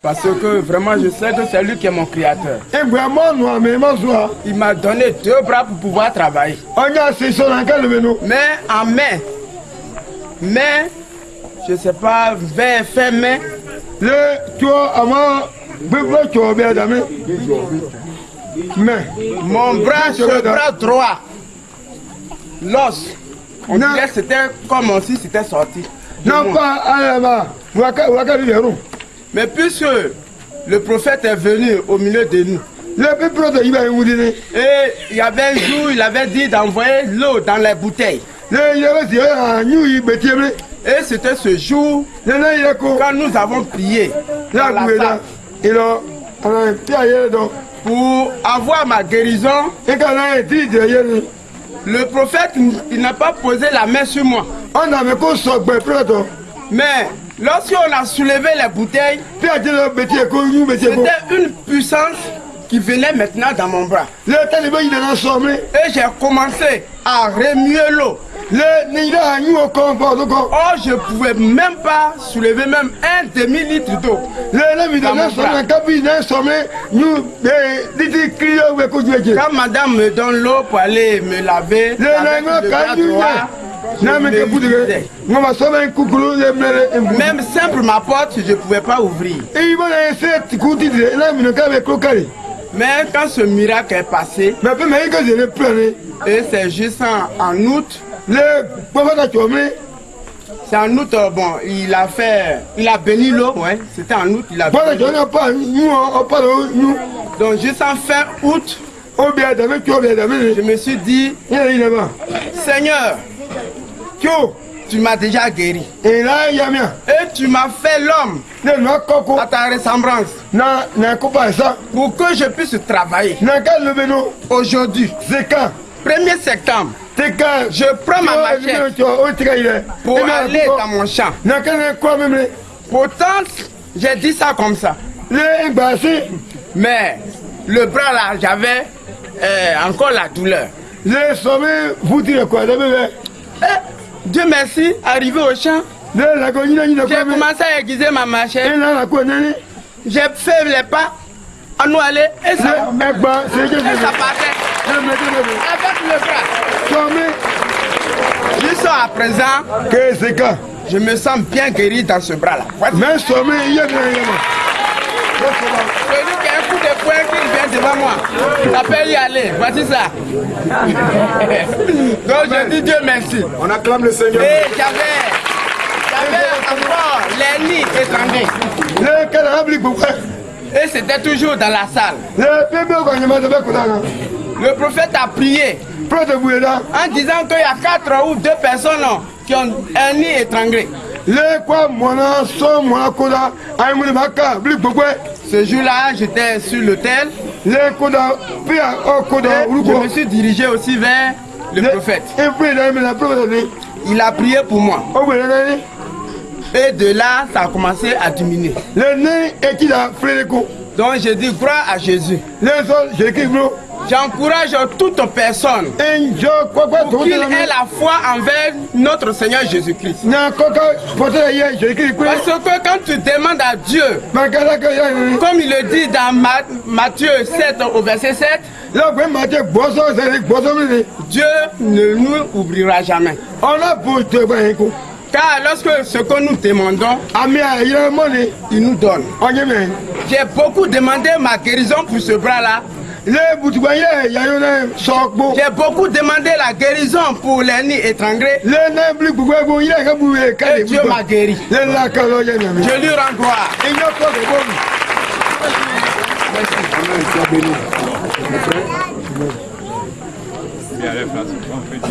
Parce que vraiment, je sais que c'est lui qui est mon créateur. Il m'a donné 2 bras pour pouvoir travailler. Mais en mai, je ne sais pas, vers fin mai, mon bras, ce bras droit, l'os, on dirait que c'était comme si c'était sorti. Non pas Mais puisque le prophète est venu au milieu de nous, et il y avait un jour, il avait dit d'envoyer l'eau dans les bouteilles. Et c'était ce jour quand nous avons prié dans la salle pour avoir ma guérison. Le prophète, il n'a pas posé la main sur moi. Mais lorsqu'on a soulevé les bouteilles, c'était une puissance qui venait maintenant dans mon bras. Et j'ai commencé à remuer l'eau. Oh, je ne pouvais même pas soulever même un demi-litre d'eau. Quand madame me donne l'eau pour aller me laver, avec le bras droit, même simple ma porte, je ne pouvais pas ouvrir. Mais quand ce miracle est passé, et c'est juste en août, c'est en août, bon, il a béni l'eau, ouais, c'était en août, il a béni l'eau. Donc juste en fin août, je me suis dit, Seigneur, tu m'as déjà guéri. Et tu m'as fait l'homme à ta ressemblance pour que je puisse travailler. Aujourd'hui, 1er septembre, je prends ma machette pour aller dans mon champ. Pourtant, j'ai dit ça comme ça. Mais le bras là, j'avais encore la douleur. Dieu merci, arrivé au champ, j'ai commencé à aiguiser ma machette. J'ai fait les pas, à nous aller, et ça partait avec le bras. Jusqu'à présent, je me sens bien guéri dans ce bras-là. Celui qui a un coup de poing qui vient devant moi, ça peut y aller, voici ça. Donc je dis Dieu merci. On acclame le Seigneur. Et j'avais encore les nids étrangers. Et c'était toujours dans la salle. Le prophète a prié en disant qu'il y a 4 ou 2 personnes qui ont un nid étranglé. Ce jour-là, j'étais sur l'autel. Je me suis dirigé aussi vers le prophète. Il a prié pour moi. Et de là, ça a commencé à diminuer. Donc j'ai dit, crois à Jésus. J'encourage toute personne pour qu'il ait la foi envers notre Seigneur Jésus-Christ. Parce que quand tu demandes à Dieu, comme il le dit dans Matthieu 7 au verset 7, Dieu ne nous oubliera jamais. Car lorsque ce que nous demandons, il nous donne. J'ai beaucoup demandé ma guérison pour ce bras-là. J'ai beaucoup demandé la guérison pour les nids étranglés. Et Dieu m'a guéri. Je lui rends gloire. Merci.